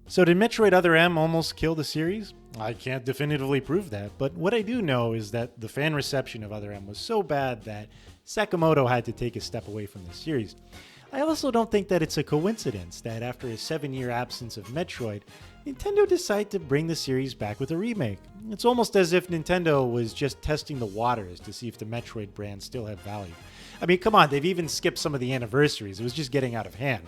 So did Metroid Other M almost kill the series? I can't definitively prove that, but what I do know is that the fan reception of Other M was so bad that Sakamoto had to take a step away from the series. I also don't think that it's a coincidence that after a 7-year absence of Metroid, Nintendo decided to bring the series back with a remake. It's almost as if Nintendo was just testing the waters to see if the Metroid brand still had value. I mean, come on, they've even skipped some of the anniversaries. It was just getting out of hand.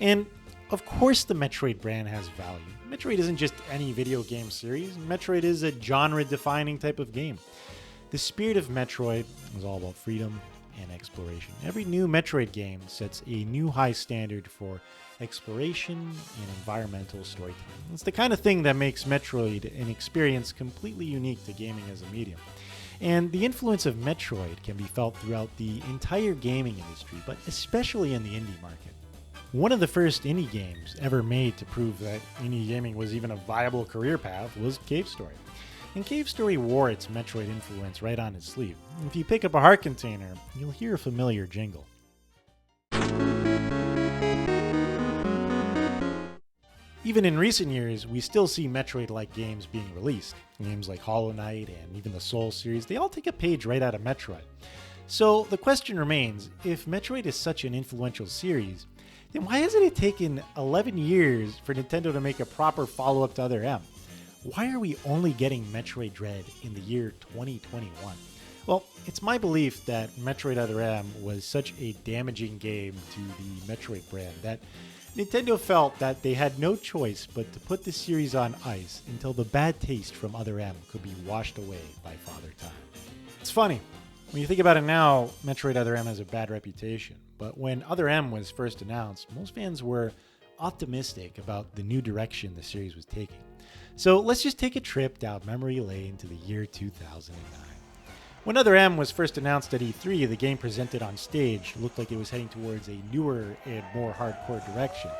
And of course the Metroid brand has value. Metroid isn't just any video game series. Metroid is a genre-defining type of game. The spirit of Metroid is all about freedom and exploration. Every new Metroid game sets a new high standard for exploration and environmental storytelling. It's the kind of thing that makes Metroid an experience completely unique to gaming as a medium. And the influence of Metroid can be felt throughout the entire gaming industry, but especially in the indie market. One of the first indie games ever made to prove that indie gaming was even a viable career path was Cave Story. And Cave Story wore its Metroid influence right on its sleeve. If you pick up a heart container, you'll hear a familiar jingle. Even in recent years, we still see Metroid-like games being released. Games like Hollow Knight and even the Soul series, they all take a page right out of Metroid. So the question remains, if Metroid is such an influential series, then why hasn't it taken 11 years for Nintendo to make a proper follow-up to Other M? Why are we only getting Metroid Dread in the year 2021? Well, it's my belief that Metroid Other M was such a damaging game to the Metroid brand that Nintendo felt that they had no choice but to put the series on ice until the bad taste from Other M could be washed away by Father Time. It's funny. When you think about it now, Metroid Other M has a bad reputation. But when Other M was first announced, most fans were optimistic about the new direction the series was taking. So let's just take a trip down memory lane to the year 2009. When Other M was first announced at E3, the game presented on stage looked like it was heading towards a newer and more hardcore direction.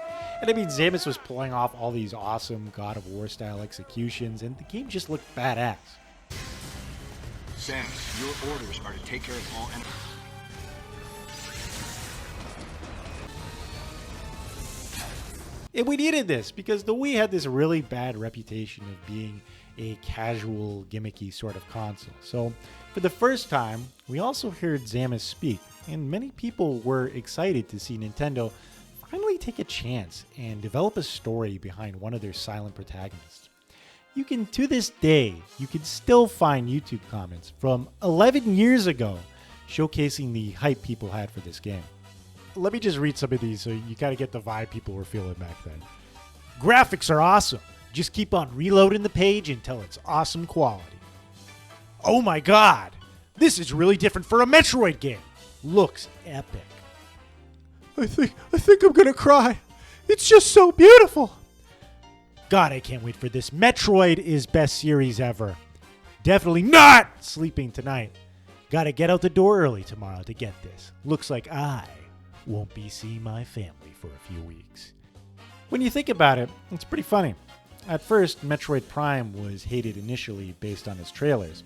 And I mean, Samus was pulling off all these awesome God of War style executions, and the game just looked badass. Samus, your orders are to take care of all enemies. And we needed this because the Wii had this really bad reputation of being a casual, gimmicky sort of console. So for the first time, we also heard Samus speak, and many people were excited to see Nintendo finally take a chance and develop a story behind one of their silent protagonists. To this day, you can still find YouTube comments from 11 years ago showcasing the hype people had for this game. Let me just read some of these so you kind of get the vibe people were feeling back then. Graphics are awesome. Just keep on reloading the page until it's awesome quality. Oh my god, this is really different for a Metroid game. Looks epic. I think I'm gonna cry. It's just so beautiful. God, I can't wait for this. Metroid is best series ever. Definitely not sleeping tonight. Gotta get out the door early tomorrow to get this. Looks like I won't be seeing my family for a few weeks. When you think about it, it's pretty funny. At first, Metroid Prime was hated initially based on its trailers.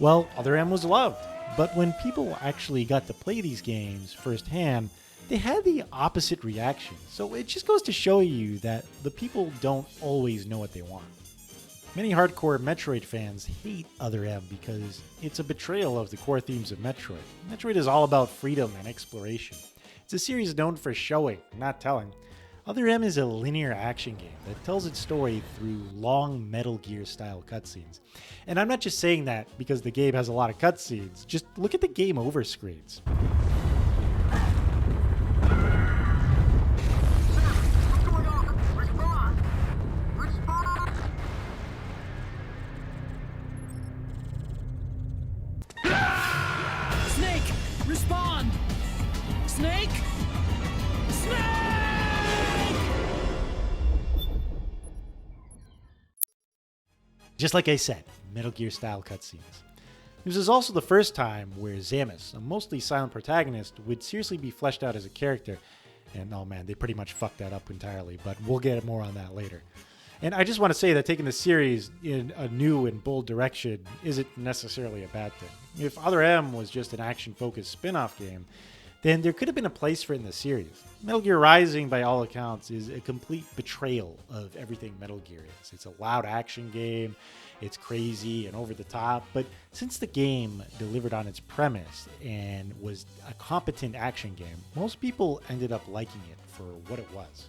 Well, Other M was loved, but when people actually got to play these games firsthand, they had the opposite reaction. So it just goes to show you that the people don't always know what they want. Many hardcore Metroid fans hate Other M because it's a betrayal of the core themes of Metroid. Metroid is all about freedom and exploration. It's a series known for showing, not telling. Other M is a linear action game that tells its story through long Metal Gear style cutscenes. And I'm not just saying that because the game has a lot of cutscenes, just look at the game over screens. Snake, respond! Snake! Snake! Just like I said, Metal Gear style cutscenes. This is also the first time where Samus, a mostly silent protagonist, would seriously be fleshed out as a character. And oh man, they pretty much fucked that up entirely, but we'll get more on that later. And I just want to say that taking the series in a new and bold direction isn't necessarily a bad thing. If Other M was just an action-focused spin-off game, then there could have been a place for it in the series. Metal Gear Rising, by all accounts, is a complete betrayal of everything Metal Gear is. It's a loud action game, it's crazy and over the top, but since the game delivered on its premise and was a competent action game, most people ended up liking it for what it was.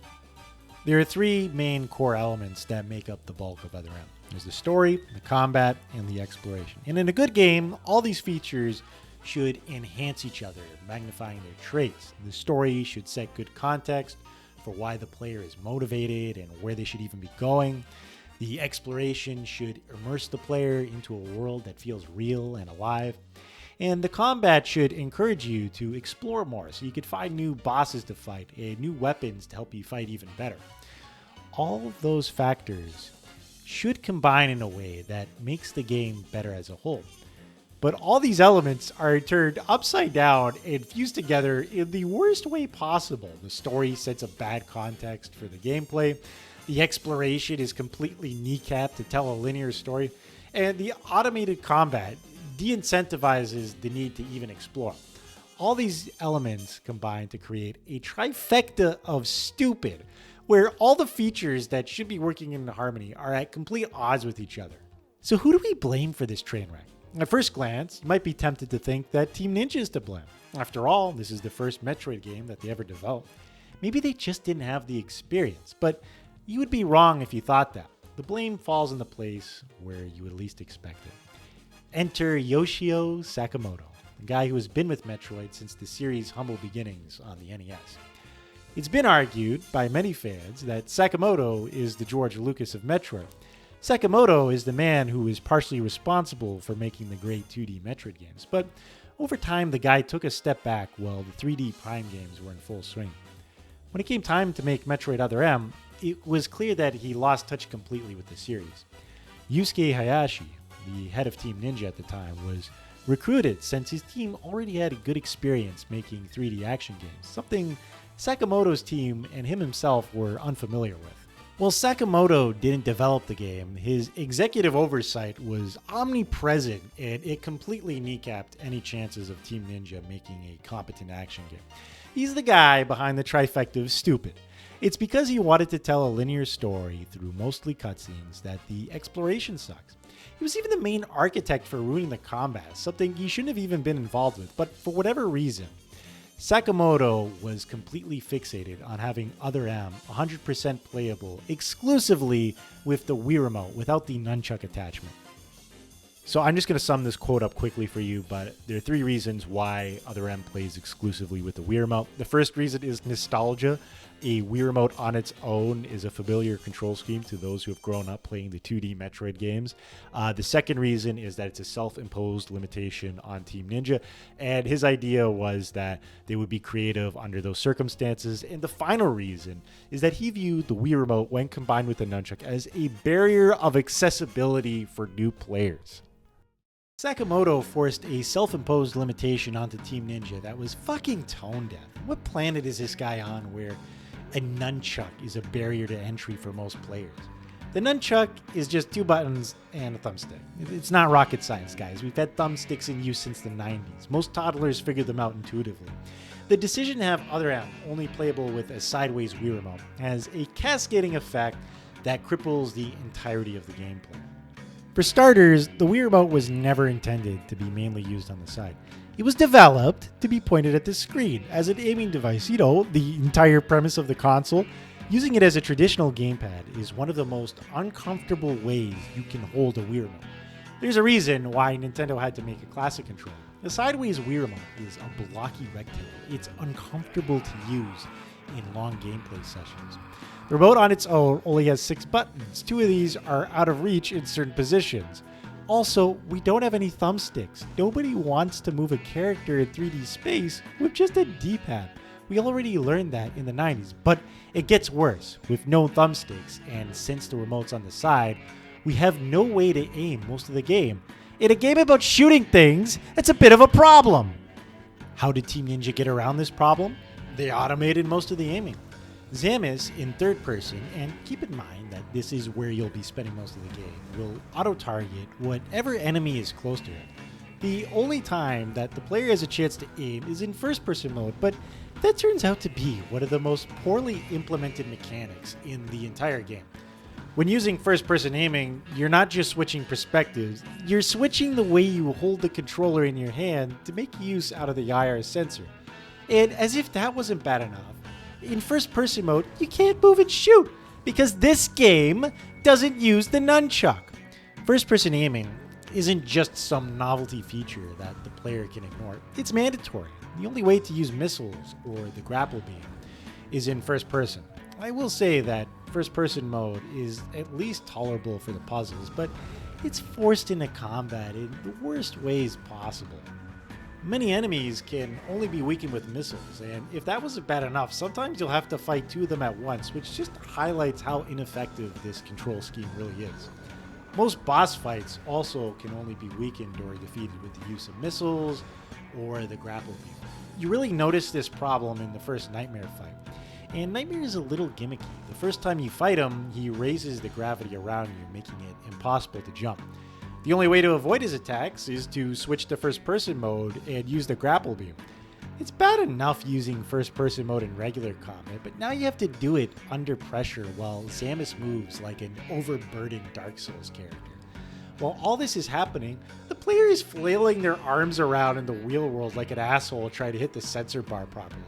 There are three main core elements that make up the bulk of Other M. There's the story, the combat, and the exploration. And in a good game, all these features should enhance each other, magnifying their traits. The story should set good context for why the player is motivated and where they should even be going. The exploration should immerse the player into a world that feels real and alive. And the combat should encourage you to explore more so you could find new bosses to fight and new weapons to help you fight even better. All of those factors should combine in a way that makes the game better as a whole. But all these elements are turned upside down and fused together in the worst way possible. The story sets a bad context for the gameplay. The exploration is completely kneecapped to tell a linear story. And the automated combat de-incentivizes the need to even explore. All these elements combine to create a trifecta of stupid, where all the features that should be working in harmony are at complete odds with each other. So who do we blame for this train wreck? At first glance, you might be tempted to think that Team Ninja is to blame. After all, this is the first Metroid game that they ever developed. Maybe they just didn't have the experience, but you would be wrong if you thought that. The blame falls in the place where you would least expect it. Enter Yoshio Sakamoto, the guy who has been with Metroid since the series' humble beginnings on the NES. It's been argued by many fans that Sakamoto is the George Lucas of Metroid. Sakamoto is the man who is partially responsible for making the great 2D Metroid games, but over time the guy took a step back while the 3D Prime games were in full swing. When it came time to make Metroid Other M, it was clear that he lost touch completely with the series. Yusuke Hayashi, the head of Team Ninja at the time, was recruited since his team already had a good experience making 3D action games, something Sakamoto's team and him himself were unfamiliar with. While Sakamoto didn't develop the game, his executive oversight was omnipresent and it completely kneecapped any chances of Team Ninja making a competent action game. He's the guy behind the trifecta of stupid. It's because he wanted to tell a linear story through mostly cutscenes that the exploration sucks. He was even the main architect for ruining the combat, something he shouldn't have even been involved with, but for whatever reason, Sakamoto was completely fixated on having Other M 100% playable exclusively with the Wii Remote without the nunchuck attachment. So I'm just going to sum this quote up quickly for you, but there are three reasons why Other M plays exclusively with the Wii Remote. The first reason is nostalgia. A Wii Remote on its own is a familiar control scheme to those who have grown up playing the 2D Metroid games. The second reason is that it's a self-imposed limitation on Team Ninja, and his idea was that they would be creative under those circumstances. And the final reason is that he viewed the Wii Remote, when combined with the nunchuck, as a barrier of accessibility for new players. Sakamoto forced a self-imposed limitation onto Team Ninja that was fucking tone deaf. What planet is this guy on where a nunchuck is a barrier to entry for most players? The nunchuck is just two buttons and a thumbstick. It's not rocket science, guys. We've had thumbsticks in use since the 90s. Most toddlers figure them out intuitively. The decision to have Other M only playable with a sideways Wii Remote has a cascading effect that cripples the entirety of the gameplay. For starters, the Wii Remote was never intended to be mainly used on the side. It was developed to be pointed at the screen as an aiming device. You know, the entire premise of the console. Using it as a traditional gamepad is one of the most uncomfortable ways you can hold a Wii Remote. There's a reason why Nintendo had to make a classic controller. The sideways Wii Remote is a blocky rectangle. It's uncomfortable to use in long gameplay sessions. The remote on its own only has 6 buttons. 2 of these are out of reach in certain positions. Also, we don't have any thumbsticks. Nobody wants to move a character in 3D space with just a D-pad. We already learned that in the 90s, but it gets worse. With no thumbsticks, and since the remote's on the side, we have no way to aim most of the game. In a game about shooting things, that's a bit of a problem. How did Team Ninja get around this problem? They automated most of the aiming. Zamis in third person, and keep in mind that this is where you'll be spending most of the game, will auto-target whatever enemy is close to it. The only time that the player has a chance to aim is in first-person mode, but that turns out to be one of the most poorly implemented mechanics in the entire game. When using first-person aiming, you're not just switching perspectives, you're switching the way you hold the controller in your hand to make use out of the IR sensor. And as if that wasn't bad enough, in first-person mode, you can't move and shoot, because this game doesn't use the nunchuck. First-person aiming isn't just some novelty feature that the player can ignore. It's mandatory. The only way to use missiles or the grapple beam is in first person. I will say that first person mode is at least tolerable for the puzzles, but it's forced into combat in the worst ways possible. Many enemies can only be weakened with missiles, and if that wasn't bad enough, sometimes you'll have to fight 2 of them at once, which just highlights how ineffective this control scheme really is. Most boss fights also can only be weakened or defeated with the use of missiles or the grapple beam. You really notice this problem in the first Nightmare fight. And Nightmare is a little gimmicky. The first time you fight him, he raises the gravity around you, making it impossible to jump. The only way to avoid his attacks is to switch to first-person mode and use the grapple beam. It's bad enough using first-person mode in regular combat, but now you have to do it under pressure while Samus moves like an overburdened Dark Souls character. While all this is happening, the player is flailing their arms around in the real world like an asshole trying to hit the sensor bar properly.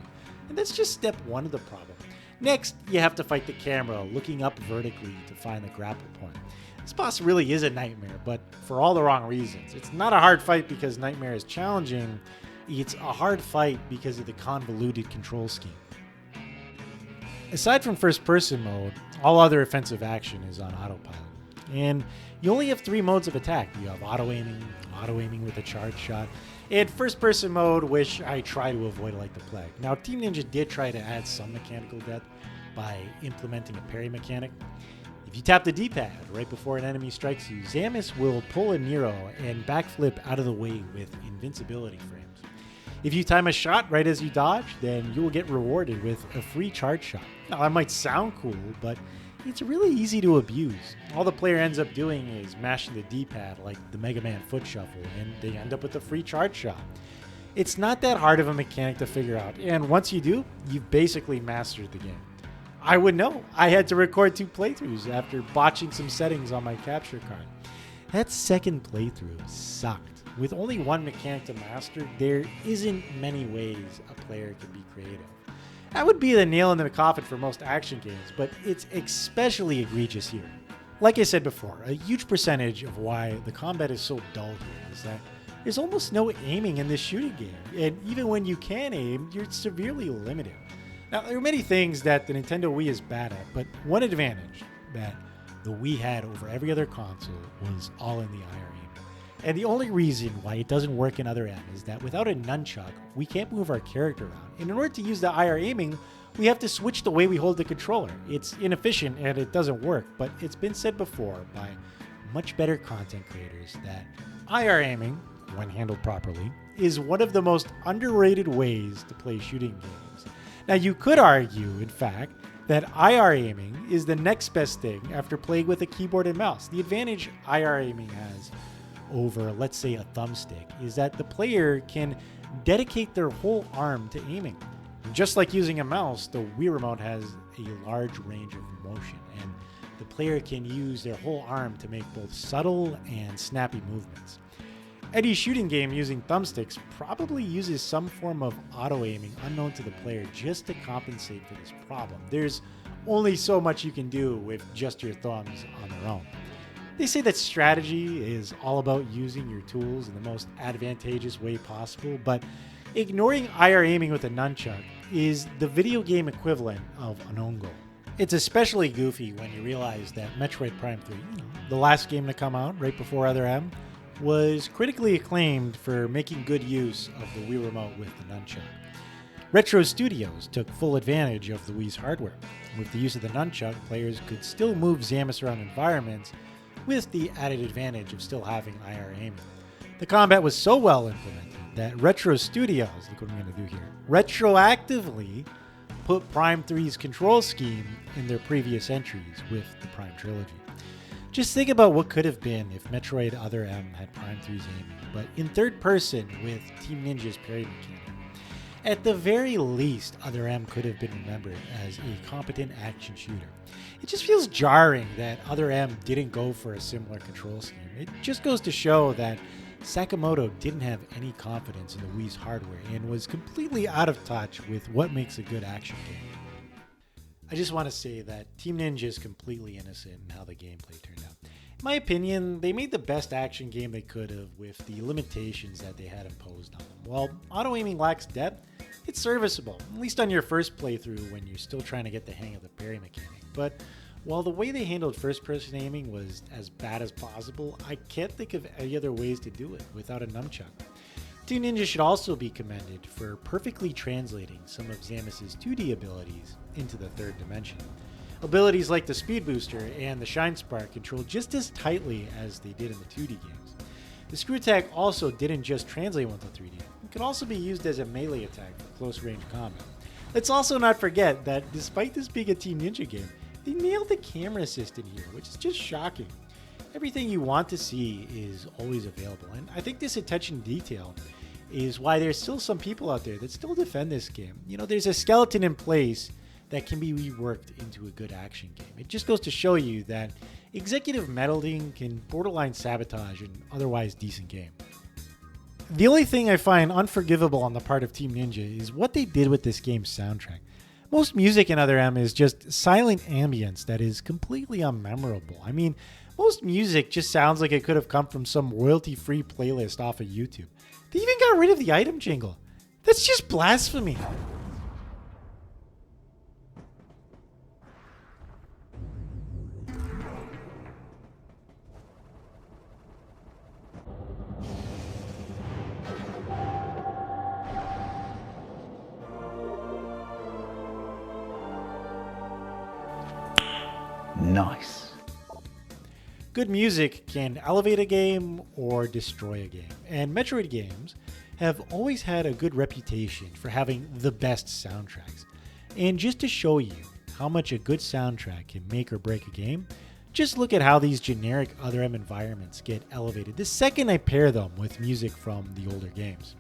And that's just step 1 of the problem. Next, you have to fight the camera, looking up vertically to find the grapple point. This boss really is a nightmare, but for all the wrong reasons. It's not a hard fight because Nightmare is challenging, it's a hard fight because of the convoluted control scheme. Aside from first-person mode, all other offensive action is on autopilot. And you only have 3 modes of attack. You have auto-aiming with a charge shot, and first-person mode, which I try to avoid like the plague. Now, Team Ninja did try to add some mechanical depth by implementing a parry mechanic. If you tap the D-pad right before an enemy strikes you, Samus will pull a Nero and backflip out of the way with invincibility frames. If you time a shot right as you dodge, then you will get rewarded with a free charge shot. Now, that might sound cool, but it's really easy to abuse. All the player ends up doing is mashing the D-pad like the Mega Man foot shuffle, and they end up with a free charge shot. It's not that hard of a mechanic to figure out, and once you do, you've basically mastered the game. I would know. I had to record 2 playthroughs after botching some settings on my capture card. That second playthrough sucked. With only 1 mechanic to master, there isn't many ways a player can be creative. That would be the nail in the coffin for most action games, but it's especially egregious here. Like I said before, a huge percentage of why the combat is so dull here is that there's almost no aiming in this shooting game, and even when you can aim, you're severely limited. Now, there are many things that the Nintendo Wii is bad at, but one advantage that the Wii had over every other console was all in the IR aiming. And the only reason why it doesn't work in Other M is that without a nunchuck, we can't move our character around. And in order to use the IR aiming, we have to switch the way we hold the controller. It's inefficient and it doesn't work, but it's been said before by much better content creators that IR aiming, when handled properly, is one of the most underrated ways to play shooting games. Now, you could argue, in fact, that IR aiming is the next best thing after playing with a keyboard and mouse. The advantage IR aiming has over, let's say, a thumbstick is that the player can dedicate their whole arm to aiming. And just like using a mouse, the Wii Remote has a large range of motion, and the player can use their whole arm to make both subtle and snappy movements. Any shooting game using thumbsticks probably uses some form of auto-aiming unknown to the player just to compensate for this problem. There's only so much you can do with just your thumbs on their own. They say that strategy is all about using your tools in the most advantageous way possible, but ignoring IR aiming with a nunchuck is the video game equivalent of an own goal. It's especially goofy when you realize that Metroid Prime 3, the last game to come out right before Other M, was critically acclaimed for making good use of the Wii Remote with the nunchuck. Retro Studios took full advantage of the Wii's hardware. With the use of the nunchuck, players could still move Samus around environments with the added advantage of still having IR aiming. The combat was so well implemented that Retro Studios, look what I'm going to do here, retroactively put Prime 3's control scheme in their previous entries with the Prime trilogy. Just think about what could have been if Metroid Other M had Prime 3's aiming, but in third person with Team Ninja's parry mechanic. At the very least, Other M could have been remembered as a competent action shooter. It just feels jarring that Other M didn't go for a similar control scheme. It just goes to show that Sakamoto didn't have any confidence in the Wii's hardware and was completely out of touch with what makes a good action game. I just want to say that Team Ninja is completely innocent in how the gameplay turned out. In my opinion, they made the best action game they could have with the limitations that they had imposed on them. While auto-aiming lacks depth, it's serviceable, at least on your first playthrough when you're still trying to get the hang of the parry mechanic. But while the way they handled first-person aiming was as bad as possible, I can't think of any other ways to do it without a nunchuck. Team Ninja should also be commended for perfectly translating some of Samus's 2D abilities into the third dimension. Abilities like the Speed Booster and the Shine Spark control just as tightly as they did in the 2D games. The screw attack also didn't just translate into 3D, it could also be used as a melee attack for close range combat. Let's also not forget that despite this being a Team Ninja game, they nailed the camera assist in here, which is just shocking. Everything you want to see is always available, and I think this attention to detail is why there's still some people out there that still defend this game. You know, there's a skeleton in place that can be reworked into a good action game. It just goes to show you that executive meddling can borderline sabotage an otherwise decent game. The only thing I find unforgivable on the part of Team Ninja is what they did with this game's soundtrack. Most music in Other M is just silent ambience that is completely unmemorable. I mean, most music just sounds like it could have come from some royalty-free playlist off of YouTube. They even got rid of the item jingle. That's just blasphemy. Nice. Good music can elevate a game or destroy a game, and Metroid games have always had a good reputation for having the best soundtracks. And just to show you how much a good soundtrack can make or break a game, just look at how these generic Other M environments get elevated the second I pair them with music from the older games.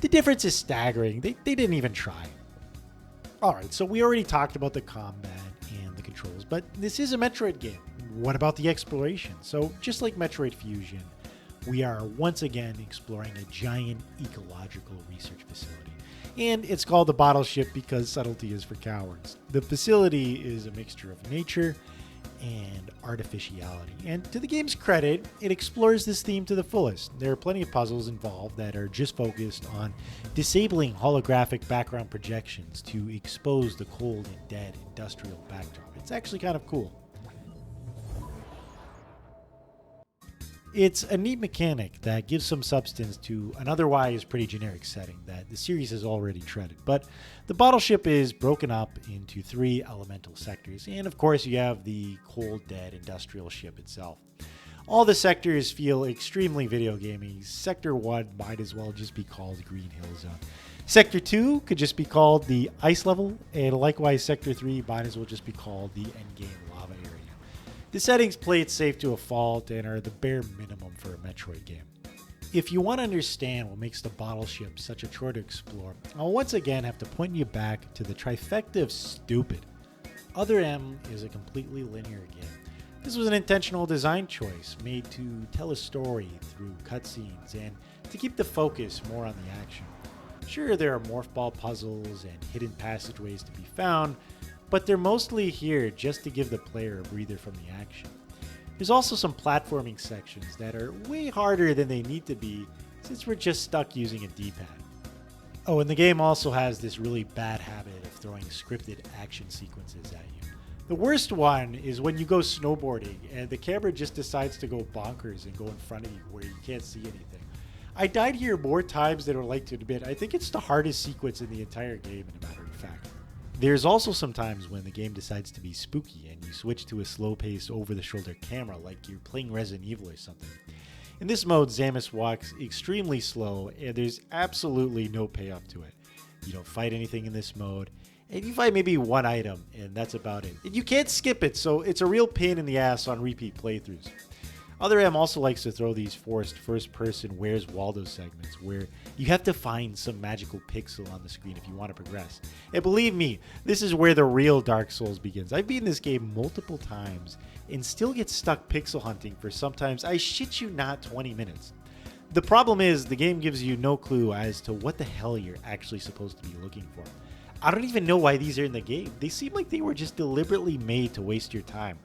The difference is staggering. They didn't even try. Alright, so we already talked about the combat and the controls, but this is a Metroid game. What about the exploration? So just like Metroid Fusion, we are once again exploring a giant ecological research facility. And it's called the Bottle Ship because subtlety is for cowards. The facility is a mixture of nature and artificiality. And to the game's credit, it explores this theme to the fullest. There are plenty of puzzles involved that are just focused on disabling holographic background projections to expose the cold and dead industrial backdrop. It's actually kind of cool. It's a neat mechanic that gives some substance to an otherwise pretty generic setting that the series has already treaded. But the Bottle Ship is broken up into 3 elemental sectors, and of course you have the cold, dead industrial ship itself. All the sectors feel extremely video gamey. Sector 1 might as well just be called Green Hill Zone. Sector 2 could just be called the ice level, and likewise Sector 3 might as well just be called the endgame lava area. The settings play it safe to a fault and are the bare minimum for a Metroid game. If you want to understand what makes the bottle ship such a chore to explore, I'll once again have to point you back to the trifecta of stupid. Other M is a completely linear game. This was an intentional design choice made to tell a story through cutscenes and to keep the focus more on the action. Sure, there are morph ball puzzles and hidden passageways to be found, but they're mostly here just to give the player a breather from the action. There's also some platforming sections that are way harder than they need to be since we're just stuck using a D-pad. Oh, and the game also has this really bad habit of throwing scripted action sequences at you. The worst one is when you go snowboarding and the camera just decides to go bonkers and go in front of you where you can't see anything. I died here more times than I would like to admit. I think it's the hardest sequence in the entire game, in a matter of fact. There's also some times when the game decides to be spooky and you switch to a slow-paced, over-the-shoulder camera like you're playing Resident Evil or something. In this mode, Samus walks extremely slow and there's absolutely no payoff to it. You don't fight anything in this mode, and you fight maybe one item, and that's about it. And you can't skip it, so it's a real pain in the ass on repeat playthroughs. Other M also likes to throw these forced first-person Where's Waldo segments where you have to find some magical pixel on the screen if you want to progress. And believe me, this is where the real Dark Souls begins. I've beaten this game multiple times and still get stuck pixel hunting for sometimes, I shit you not, 20 minutes. The problem is the game gives you no clue as to what the hell you're actually supposed to be looking for. I don't even know why these are in the game. They seem like they were just deliberately made to waste your time.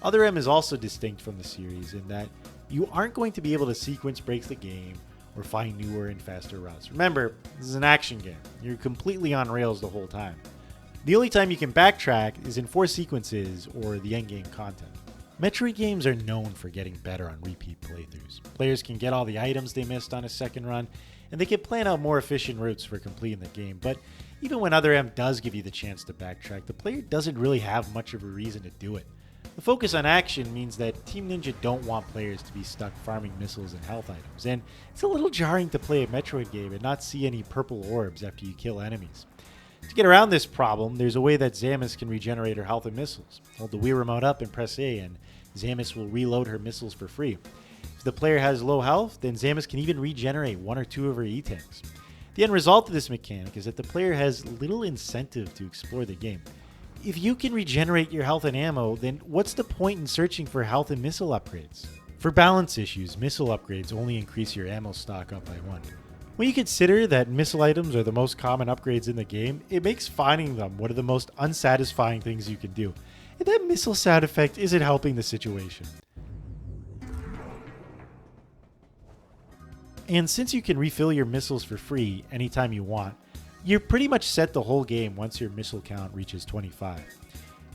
Other M is also distinct from the series in that you aren't going to be able to sequence break the game or find newer and faster routes. Remember, this is an action game. You're completely on rails the whole time. The only time you can backtrack is in 4 sequences or the endgame content. Metroid games are known for getting better on repeat playthroughs. Players can get all the items they missed on a second run, and they can plan out more efficient routes for completing the game, but even when Other M does give you the chance to backtrack, the player doesn't really have much of a reason to do it. The focus on action means that Team Ninja don't want players to be stuck farming missiles and health items, and it's a little jarring to play a Metroid game and not see any purple orbs after you kill enemies. To get around this problem, there's a way that Samus can regenerate her health and missiles. Hold the Wii remote up and press A, and Samus will reload her missiles for free. If the player has low health, then Samus can even regenerate 1 or 2 of her E-tanks. The end result of this mechanic is that the player has little incentive to explore the game. If you can regenerate your health and ammo, then what's the point in searching for health and missile upgrades? For balance issues, missile upgrades only increase your ammo stock up by 1. When you consider that missile items are the most common upgrades in the game, it makes finding them one of the most unsatisfying things you can do. And that missile sound effect isn't helping the situation. And since you can refill your missiles for free anytime you want, you're pretty much set the whole game once your missile count reaches 25.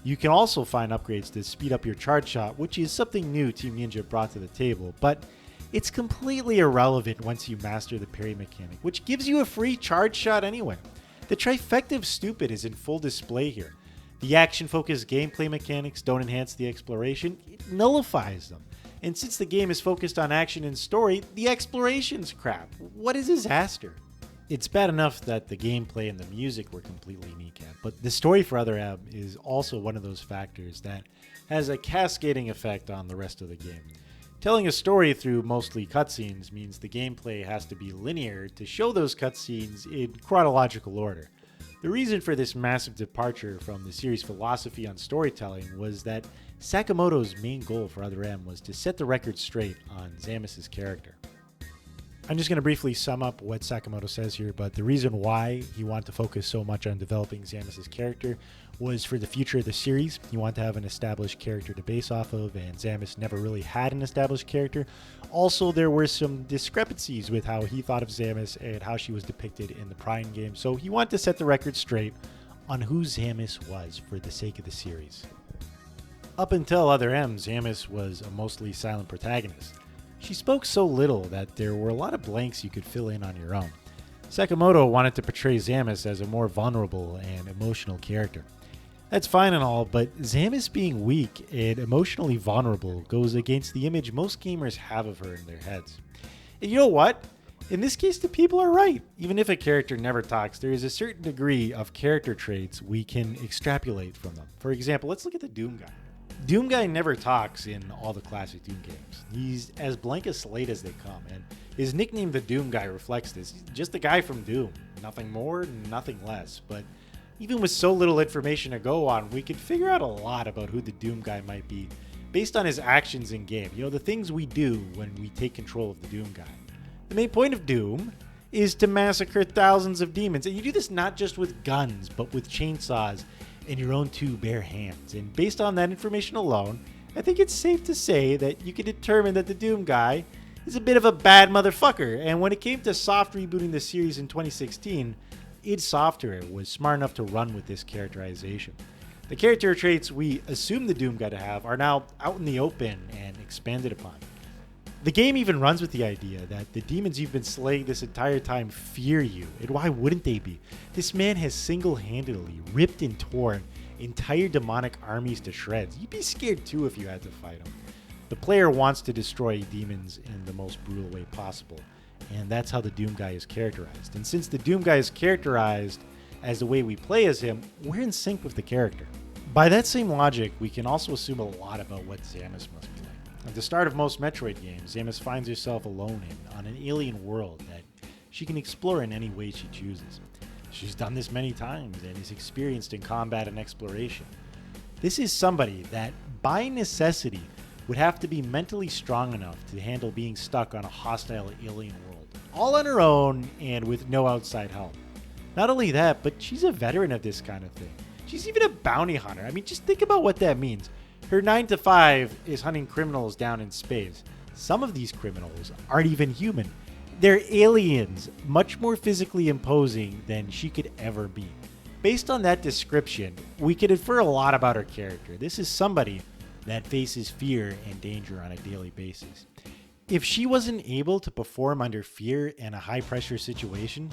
You can also find upgrades to speed up your charge shot, which is something new Team Ninja brought to the table, but it's completely irrelevant once you master the parry mechanic, which gives you a free charge shot anyway. The trifecta of stupid is in full display here. The action-focused gameplay mechanics don't enhance the exploration, it nullifies them. And since the game is focused on action and story, the exploration's crap. What a disaster. It's bad enough that the gameplay and the music were completely kneecapped, but the story for Other M is also one of those factors that has a cascading effect on the rest of the game. Telling a story through mostly cutscenes means the gameplay has to be linear to show those cutscenes in chronological order. The reason for this massive departure from the series' philosophy on storytelling was that Sakamoto's main goal for Other M was to set the record straight on Samus's character. I'm just going to briefly sum up what Sakamoto says here, but the reason why he wanted to focus so much on developing Samus's character was for the future of the series. He wanted to have an established character to base off of, and Samus never really had an established character. Also, there were some discrepancies with how he thought of Samus and how she was depicted in the Prime game, so he wanted to set the record straight on who Samus was for the sake of the series. Up until Other M, Samus was a mostly silent protagonist. She spoke so little that there were a lot of blanks you could fill in on your own. Sakamoto wanted to portray Samus as a more vulnerable and emotional character. That's fine and all, but Samus being weak and emotionally vulnerable goes against the image most gamers have of her in their heads. And you know what? In this case, the people are right. Even if a character never talks, there is a certain degree of character traits we can extrapolate from them. For example, let's look at the Doom guy. Doom guy never talks in all the classic Doom games. He's as blank a slate as they come, and his nickname, the Doom guy, reflects this. He's just a guy from Doom. Nothing more, nothing less. But even with so little information to go on, we could figure out a lot about who the Doom guy might be based on his actions in game. You know, the things we do when we take control of the Doom guy. The main point of Doom is to massacre thousands of demons. And you do this not just with guns, but with chainsaws and your own two bare hands. And based on that information alone, I think it's safe to say that you can determine that the Doom guy is a bit of a bad motherfucker. And when it came to soft rebooting the series in 2016, id Software was smart enough to run with this characterization. The character traits we assume the Doom guy to have are now out in the open and expanded upon. The game even runs with the idea that the demons you've been slaying this entire time fear you, and why wouldn't they be? This man has single-handedly ripped and torn entire demonic armies to shreds. You'd be scared too if you had to fight him. The player wants to destroy demons in the most brutal way possible, and that's how the Doom guy is characterized. And since the Doom guy is characterized as the way we play as him, we're in sync with the character. By that same logic, we can also assume a lot about what Samus must be like. At the start of most Metroid games, Samus finds herself alone on an alien world that she can explore in any way she chooses. She's done this many times and is experienced in combat and exploration. This is somebody that, by necessity, would have to be mentally strong enough to handle being stuck on a hostile alien world, all on her own and with no outside help. Not only that, but she's a veteran of this kind of thing. She's even a bounty hunter. I mean, just think about what that means. Her 9 to 5 is hunting criminals down in space. Some of these criminals aren't even human. They're aliens, much more physically imposing than she could ever be. Based on that description, we could infer a lot about her character. This is somebody that faces fear and danger on a daily basis. If she wasn't able to perform under fear in a high-pressure situation,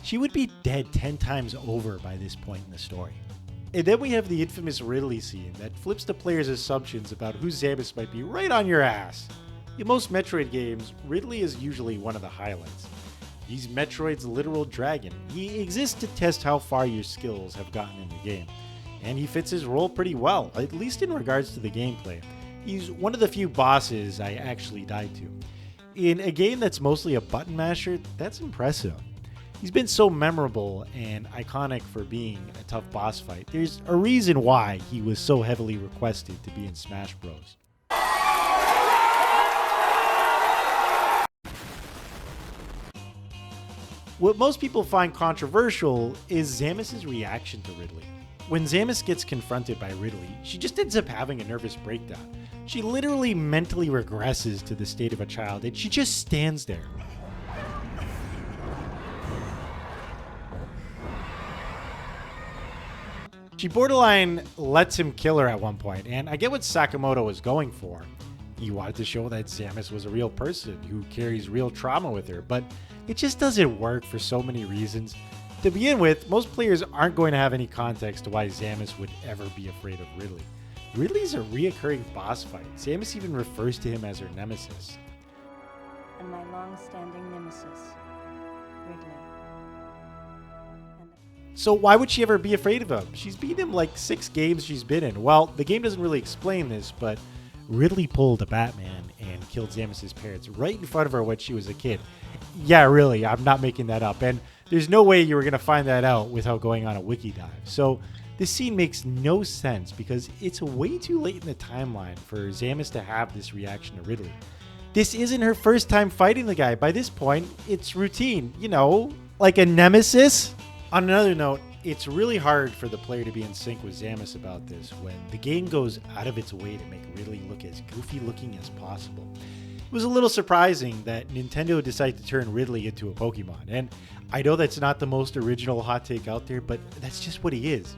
she would be dead 10 times over by this point in the story. And then we have the infamous Ridley scene that flips the player's assumptions about who Samus might be right on your ass. In most Metroid games, Ridley is usually one of the highlights. He's Metroid's literal dragon. He exists to test how far your skills have gotten in the game. And he fits his role pretty well, at least in regards to the gameplay. He's one of the few bosses I actually died to. In a game that's mostly a button masher, that's impressive. He's been so memorable and iconic for being a tough boss fight. There's a reason why he was so heavily requested to be in Smash Bros. What most people find controversial is Samus' reaction to Ridley. When Samus gets confronted by Ridley, she just ends up having a nervous breakdown. She literally mentally regresses to the state of a child and she just stands there. She borderline lets him kill her at one point, and I get what Sakamoto was going for. He wanted to show that Samus was a real person who carries real trauma with her, but it just doesn't work for so many reasons. To begin with, most players aren't going to have any context to why Samus would ever be afraid of Ridley. Ridley's a reoccurring boss fight. Samus even refers to him as her nemesis. And my long-standing nemesis, Ridley. So why would she ever be afraid of him? She's beaten him like 6 games she's been in. Well, the game doesn't really explain this, but Ridley pulled a Batman and killed Samus' parents right in front of her when she was a kid. Yeah, really, I'm not making that up. And there's no way you were going to find that out without going on a wiki dive. So this scene makes no sense because it's way too late in the timeline for Samus to have this reaction to Ridley. This isn't her first time fighting the guy. By this point, it's routine, you know, like a nemesis. On another note, it's really hard for the player to be in sync with Samus about this when the game goes out of its way to make Ridley look as goofy looking as possible. It was a little surprising that Nintendo decided to turn Ridley into a Pokemon, and I know that's not the most original hot take out there, but that's just what he is.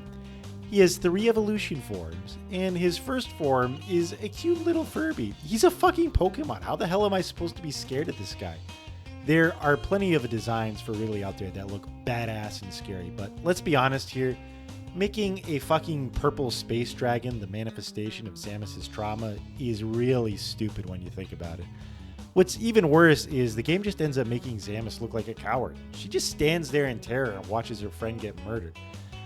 He has 3 evolution forms, and his first form is a cute little Furby. He's a fucking Pokemon. How the hell am I supposed to be scared of this guy? There are plenty of designs for Ridley out there that look badass and scary, but let's be honest here, making a fucking purple space dragon the manifestation of Samus' trauma is really stupid when you think about it. What's even worse is the game just ends up making Samus look like a coward. She just stands there in terror and watches her friend get murdered.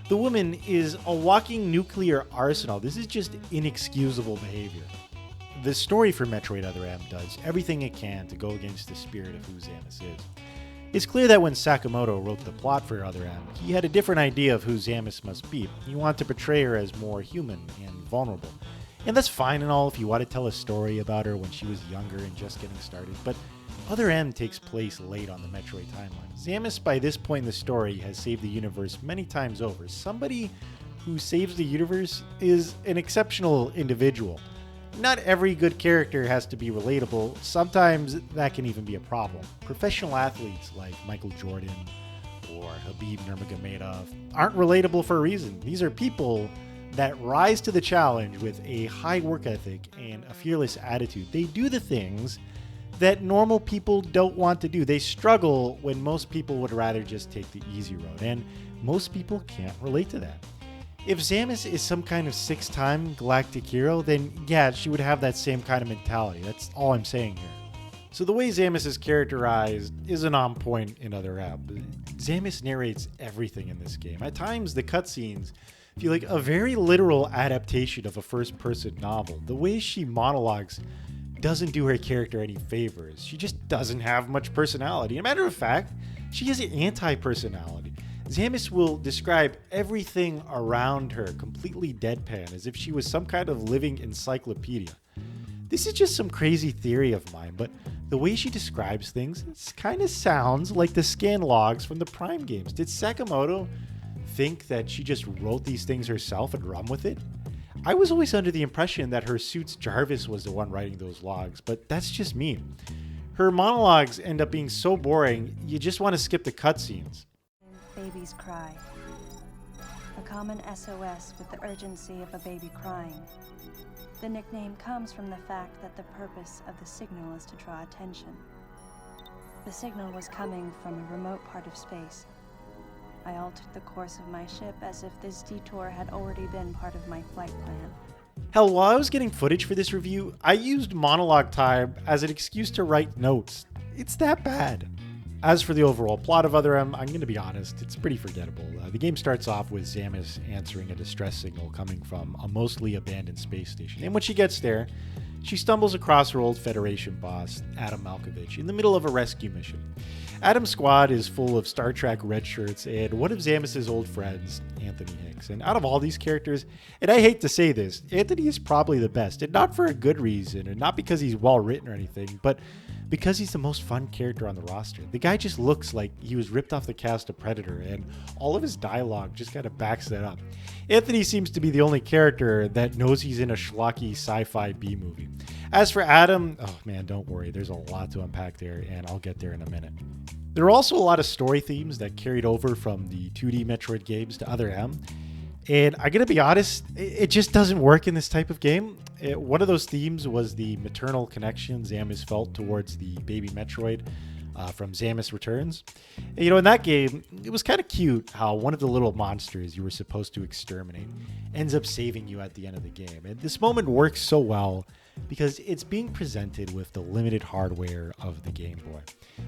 The woman is a walking nuclear arsenal. This is just inexcusable behavior. The story for Metroid Other M does everything it can to go against the spirit of who Samus is. It's clear that when Sakamoto wrote the plot for Other M, he had a different idea of who Samus must be. He wanted to portray her as more human and vulnerable. And that's fine and all if you want to tell a story about her when she was younger and just getting started, but Other M takes place late on the Metroid timeline. Samus, by this point in the story, has saved the universe many times over. Somebody who saves the universe is an exceptional individual. Not every good character has to be relatable. Sometimes that can even be a problem. Professional athletes like Michael Jordan or Habib Nurmagomedov aren't relatable for a reason. These are people that rise to the challenge with a high work ethic and a fearless attitude. They do the things that normal people don't want to do. They struggle when most people would rather just take the easy road, and most people can't relate to that. If Samus is some kind of 6-time galactic hero, then yeah, she would have that same kind of mentality. That's all I'm saying here. So the way Samus is characterized isn't on point in Other M. Samus narrates everything in this game. At times, the cutscenes feel like a very literal adaptation of a first-person novel. The way she monologues doesn't do her character any favors. She just doesn't have much personality. As a matter of fact, she has an anti-personality. Samus will describe everything around her completely deadpan, as if she was some kind of living encyclopedia. This is just some crazy theory of mine, but the way she describes things, it kind of sounds like the scan logs from the Prime games. Did Sakamoto think that she just wrote these things herself and run with it? I was always under the impression that her suit's Jarvis was the one writing those logs, but that's just me. Her monologues end up being so boring, you just want to skip the cutscenes. Babies cry. A common SOS with the urgency of a baby crying. The nickname comes from the fact that the purpose of the signal is to draw attention. The signal was coming from a remote part of space. I altered the course of my ship as if this detour had already been part of my flight plan. Hell, while I was getting footage for this review, I used monologue time as an excuse to write notes. It's that bad. As for the overall plot of Other M, I'm going to be honest, it's pretty forgettable. The game starts off with Samus answering a distress signal coming from a mostly abandoned space station. And when she gets there, she stumbles across her old Federation boss, Adam Malkovich, in the middle of a rescue mission. Adam's squad is full of Star Trek red shirts and one of Samus's old friends, Anthony Hicks. And out of all these characters, and I hate to say this, Anthony is probably the best. And not for a good reason, and not because he's well written or anything, but because he's the most fun character on the roster. The guy just looks like he was ripped off the cast of Predator, and all of his dialogue just kind of backs that up. Anthony seems to be the only character that knows he's in a schlocky sci-fi B-movie. As for Adam, oh man, don't worry, there's a lot to unpack there, and I'll get there in a minute. There are also a lot of story themes that carried over from the 2D Metroid games to Other M, and I gotta be honest, it just doesn't work in this type of game. One of those themes was the maternal connection Samus felt towards the baby Metroid from Samus Returns. And, in that game, it was kind of cute how one of the little monsters you were supposed to exterminate ends up saving you at the end of the game. And this moment works so well because it's being presented with the limited hardware of the Game Boy.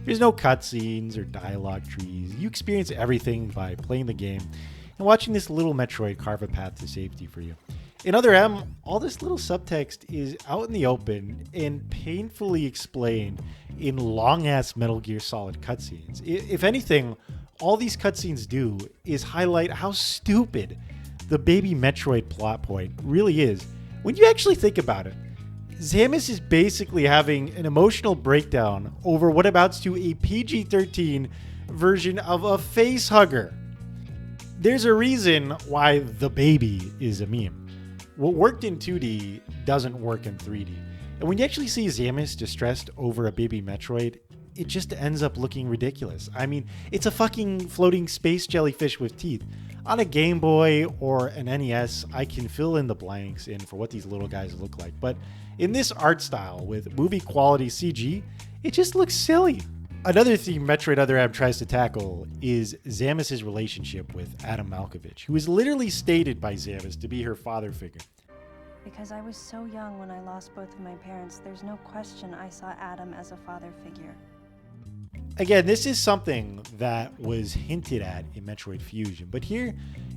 There's no cutscenes or dialogue trees. You experience everything by playing the game and watching this little Metroid carve a path to safety for you. In Other M, all this little subtext is out in the open and painfully explained in long-ass Metal Gear Solid cutscenes. If anything, all these cutscenes do is highlight how stupid the baby Metroid plot point really is. When you actually think about it, Samus is basically having an emotional breakdown over what amounts to a PG-13 version of a face hugger. There's a reason why the baby is a meme. What worked in 2D doesn't work in 3D. And when you actually see Samus distressed over a baby Metroid, it just ends up looking ridiculous. I mean, it's a fucking floating space jellyfish with teeth. On a Game Boy or an NES, I can fill in the blanks in for what these little guys look like. But in this art style with movie quality CG, it just looks silly. Another theme Metroid Other M tries to tackle is Samus' relationship with Adam Malkovich, who is literally stated by Samus to be her father figure. Because I was so young when I lost both of my parents, there's no question I saw Adam as a father figure. Again, this is something that was hinted at in Metroid Fusion, but here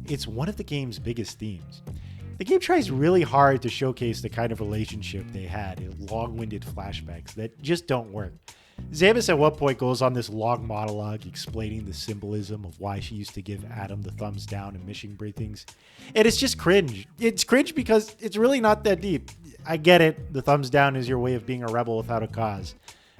it's one of the game's biggest themes. The game tries really hard to showcase the kind of relationship they had in long-winded flashbacks that just don't work. Samus at one point goes on this long monologue explaining the symbolism of why she used to give Adam the thumbs down in mission briefings. And it's just cringe. It's cringe because it's really not that deep. I get it. The thumbs down is your way of being a rebel without a cause.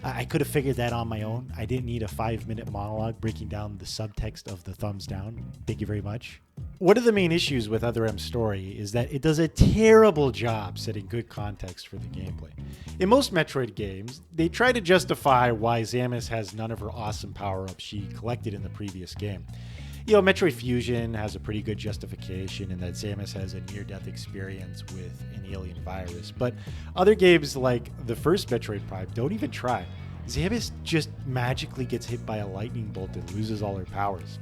I could have figured that on my own. I didn't need a 5-minute monologue breaking down the subtext of the thumbs down. Thank you very much. One of the main issues with Other M's story is that it does a terrible job setting good context for the gameplay. In most Metroid games, they try to justify why Samus has none of her awesome power-ups she collected in the previous game. You know, Metroid Fusion has a pretty good justification in that Samus has a near-death experience with an alien virus, but other games like the first Metroid Prime don't even try. Samus just magically gets hit by a lightning bolt and loses all her powers.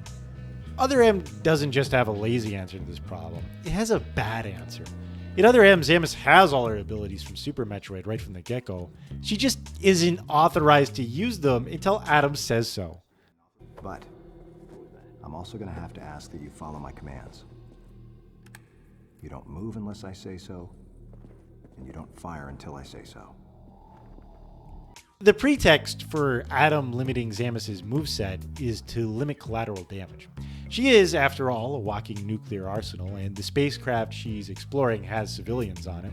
Other M doesn't just have a lazy answer to this problem, it has a bad answer. In Other M, Samus has all her abilities from Super Metroid right from the get-go. She just isn't authorized to use them until Adam says so. But I'm also going to have to ask that you follow my commands. You don't move unless I say so, and you don't fire until I say so. The pretext for Adam limiting Samus's moveset is to limit collateral damage. She is, after all, a walking nuclear arsenal, and the spacecraft she's exploring has civilians on it.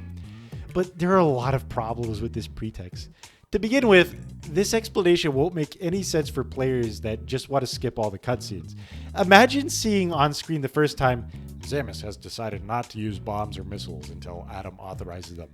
But there are a lot of problems with this pretext. To begin with, this explanation won't make any sense for players that just want to skip all the cutscenes. Imagine seeing on screen the first time, Samus has decided not to use bombs or missiles until Adam authorizes them.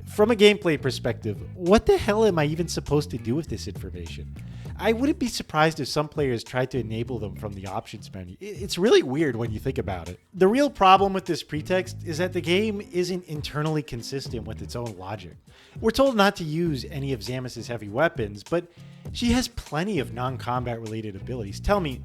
From a gameplay perspective, what the hell am I even supposed to do with this information? I wouldn't be surprised if some players tried to enable them from the options menu. It's really weird when you think about it. The real problem with this pretext is that the game isn't internally consistent with its own logic. We're told not to use any of Samus's heavy weapons, but she has plenty of non-combat related abilities. Tell me,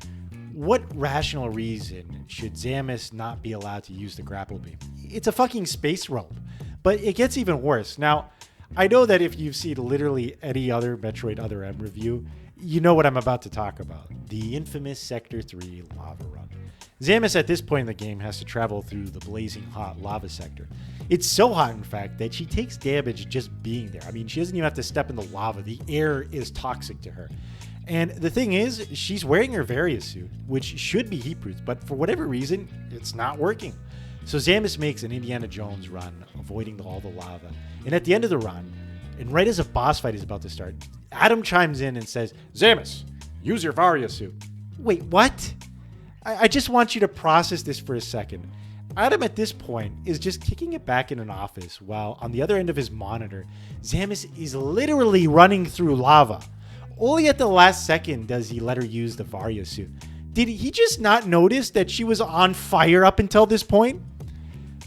what rational reason should Samus not be allowed to use the grapple beam? It's a fucking space rope. But it gets even worse. Now, I know that if you've seen literally any other Metroid Other M review, you know what I'm about to talk about. The infamous Sector 3 lava run. Samus at this point in the game has to travel through the blazing hot lava sector. It's so hot, in fact, that she takes damage just being there. I mean, she doesn't even have to step in the lava. The air is toxic to her. And the thing is, she's wearing her Various suit, which should be heatproof, but for whatever reason, it's not working. So Samus makes an Indiana Jones run, avoiding all the lava. And at the end of the run, and right as a boss fight is about to start, Adam chimes in and says, Samus, use your Varia suit. Wait, what? I just want you to process this for a second. Adam at this point is just kicking it back in an office while on the other end of his monitor, Samus is literally running through lava. Only at the last second does he let her use the Varia suit. Did he just not notice that she was on fire up until this point?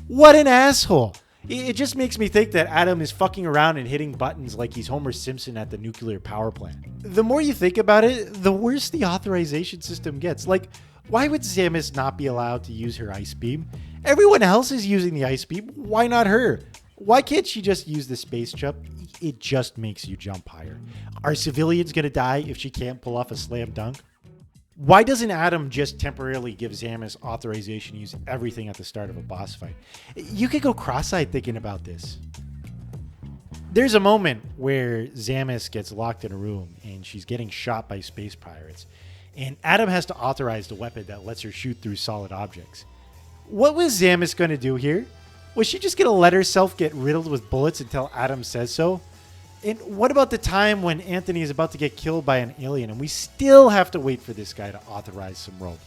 What an asshole. It just makes me think that Adam is fucking around and hitting buttons like he's Homer Simpson at the nuclear power plant. The more you think about it, the worse the authorization system gets. Like, why would Samus not be allowed to use her ice beam? Everyone else is using the ice beam. Why not her? Why can't she just use the space jump? It just makes you jump higher. Are civilians gonna die if she can't pull off a slam dunk? Why doesn't Adam just temporarily give Samus authorization to use everything at the start of a boss fight? You could go cross-eyed thinking about this. There's a moment where Samus gets locked in a room and she's getting shot by space pirates, and Adam has to authorize the weapon that lets her shoot through solid objects. What was Samus going to do here? Was she just going to let herself get riddled with bullets until Adam says so? And what about the time when Anthony is about to get killed by an alien and we still have to wait for this guy to authorize some rope?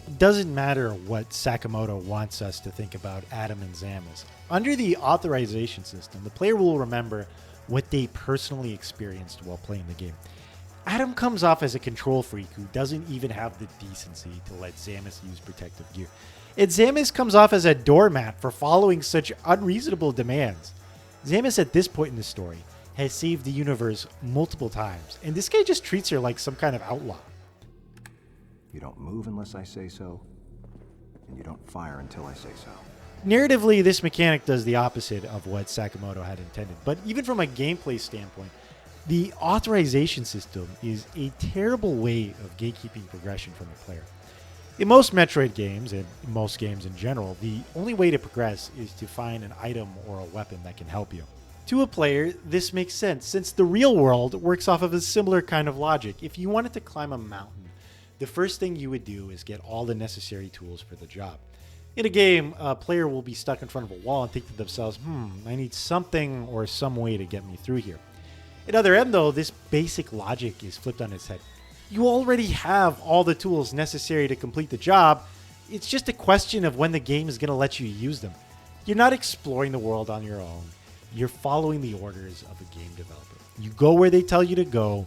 It doesn't matter what Sakamoto wants us to think about Adam and Samus. Under the authorization system, the player will remember what they personally experienced while playing the game. Adam comes off as a control freak who doesn't even have the decency to let Samus use protective gear. And Samus comes off as a doormat for following such unreasonable demands. Samus at this point in the story has saved the universe multiple times, and this guy just treats her like some kind of outlaw. You don't move unless I say so, and you don't fire until I say so. Narratively, this mechanic does the opposite of what Sakamoto had intended, but even from a gameplay standpoint, the authorization system is a terrible way of gatekeeping progression from the player. In most Metroid games, and most games in general, the only way to progress is to find an item or a weapon that can help you. To a player, this makes sense, since the real world works off of a similar kind of logic. If you wanted to climb a mountain, the first thing you would do is get all the necessary tools for the job. In a game, a player will be stuck in front of a wall and think to themselves, I need something or some way to get me through here. In Other M, though, this basic logic is flipped on its head. You already have all the tools necessary to complete the job. It's just a question of when the game is going to let you use them. You're not exploring the world on your own. You're following the orders of a game developer. You go where they tell you to go,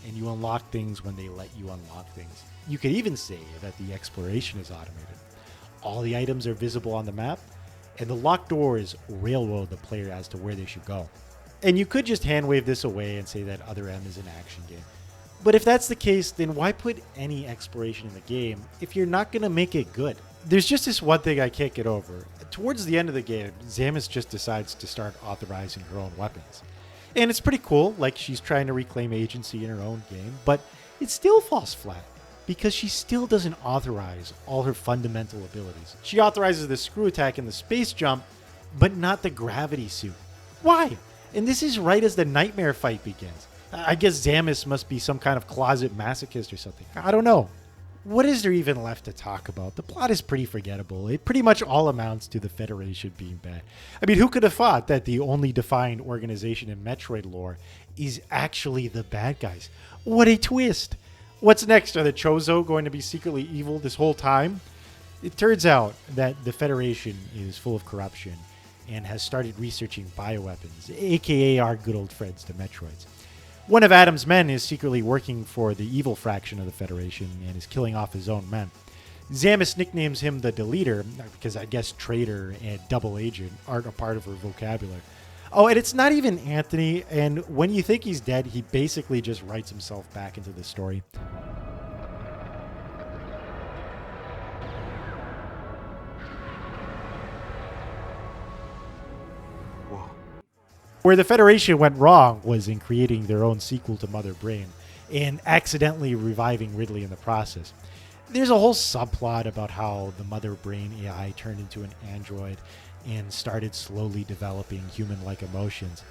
and you unlock things when they let you unlock things. You could even say that the exploration is automated. All the items are visible on the map, and the locked doors railroad the player as to where they should go. And you could just hand wave this away and say that Other M is an action game. But if that's the case, then why put any exploration in the game if you're not going to make it good? There's just this one thing I can't get over. Towards the end of the game, Samus just decides to start authorizing her own weapons. And it's pretty cool, like she's trying to reclaim agency in her own game, but it still falls flat because she still doesn't authorize all her fundamental abilities. She authorizes the screw attack and the space jump, but not the gravity suit. Why? And this is right as the nightmare fight begins. I guess Samus must be some kind of closet masochist or something. I don't know. What is there even left to talk about? The plot is pretty forgettable. It pretty much all amounts to the Federation being bad. I mean, who could have thought that the only defined organization in Metroid lore is actually the bad guys? What a twist! What's next? Are the Chozo going to be secretly evil this whole time? It turns out that the Federation is full of corruption and has started researching bioweapons, aka our good old friends, the Metroids. One of Adam's men is secretly working for the evil fraction of the Federation and is killing off his own men. Samus nicknames him the Deleter because I guess traitor and double agent aren't a part of her vocabulary. Oh, and it's not even Anthony, and when you think he's dead, he basically just writes himself back into the story. Where the Federation went wrong was in creating their own sequel to Mother Brain and accidentally reviving Ridley in the process. There's a whole subplot about how the Mother Brain AI turned into an android and started slowly developing human-like emotions.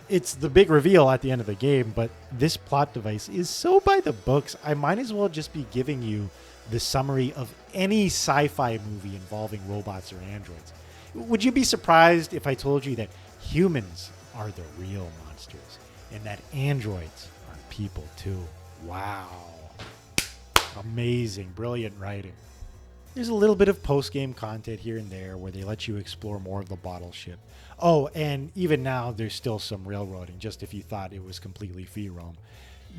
It's the big reveal at the end of the game, but this plot device is so by the books, I might as well just be giving you the summary of any sci-fi movie involving robots or androids. Would you be surprised if I told you that humans are the real monsters and that androids are people too? Wow. Amazing, brilliant writing. There's a little bit of post-game content here and there where they let you explore more of the bottle ship. Oh, and even now there's still some railroading, just if you thought it was completely free roam.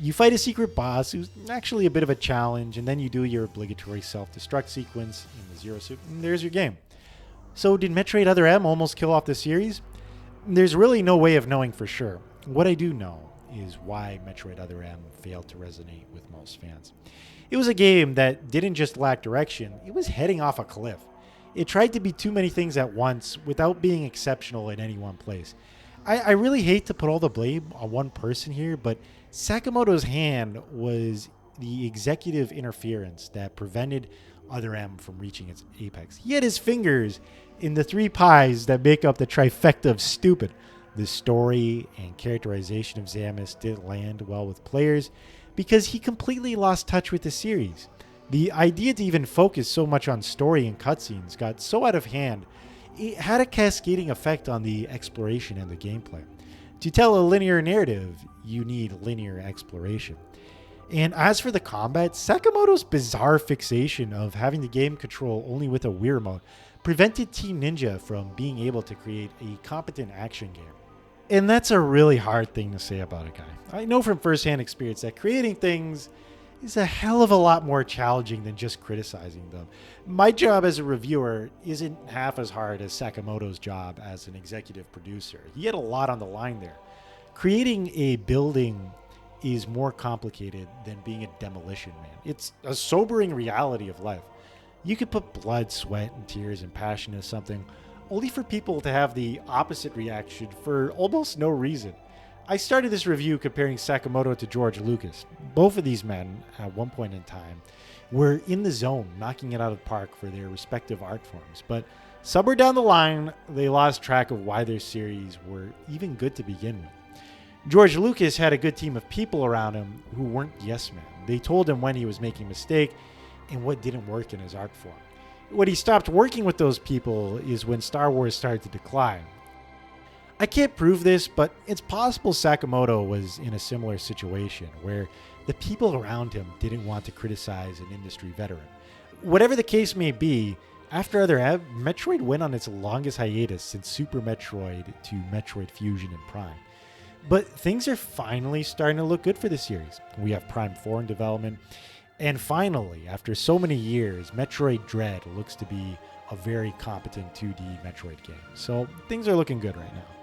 You fight a secret boss who's actually a bit of a challenge, and then you do your obligatory self-destruct sequence in the Zero Suit, and there's your game. So did Metroid Other M almost kill off the series? There's really no way of knowing for sure. What I do know is why Metroid Other M failed to resonate with most fans. It was a game that didn't just lack direction, it was heading off a cliff. It tried to be too many things at once without being exceptional in any one place. I really hate to put all the blame on one person here, but Sakamoto's hand was the executive interference that prevented Other M from reaching its apex. He had his fingers in the three pies that make up the trifecta of stupid. The story and characterization of Samus didn't land well with players because he completely lost touch with the series. The idea to even focus so much on story and cutscenes got so out of hand, it had a cascading effect on the exploration and the gameplay. To tell a linear narrative, you need linear exploration. And as for the combat, Sakamoto's bizarre fixation of having the game control only with a Wii remote prevented Team Ninja from being able to create a competent action game. And that's a really hard thing to say about a guy. I know from firsthand experience that creating things is a hell of a lot more challenging than just criticizing them. My job as a reviewer isn't half as hard as Sakamoto's job as an executive producer. He had a lot on the line there. Creating a building is more complicated than being a demolition man. It's a sobering reality of life. You could put blood, sweat, and tears and passion into something, only for people to have the opposite reaction for almost no reason. I started this review comparing Sakamoto to George Lucas. Both of these men, at one point in time, were in the zone, knocking it out of the park for their respective art forms. But somewhere down the line, they lost track of why their series were even good to begin with. George Lucas had a good team of people around him who weren't yes men. They told him when he was making a mistake and what didn't work in his art form. When he stopped working with those people is when Star Wars started to decline. I can't prove this, but it's possible Sakamoto was in a similar situation where the people around him didn't want to criticize an industry veteran. Whatever the case may be, after Other M, Metroid went on its longest hiatus since Super Metroid to Metroid Fusion and Prime. But things are finally starting to look good for the series. We have Prime 4 in development, and finally, after so many years, Metroid Dread looks to be a very competent 2D Metroid game. So things are looking good right now.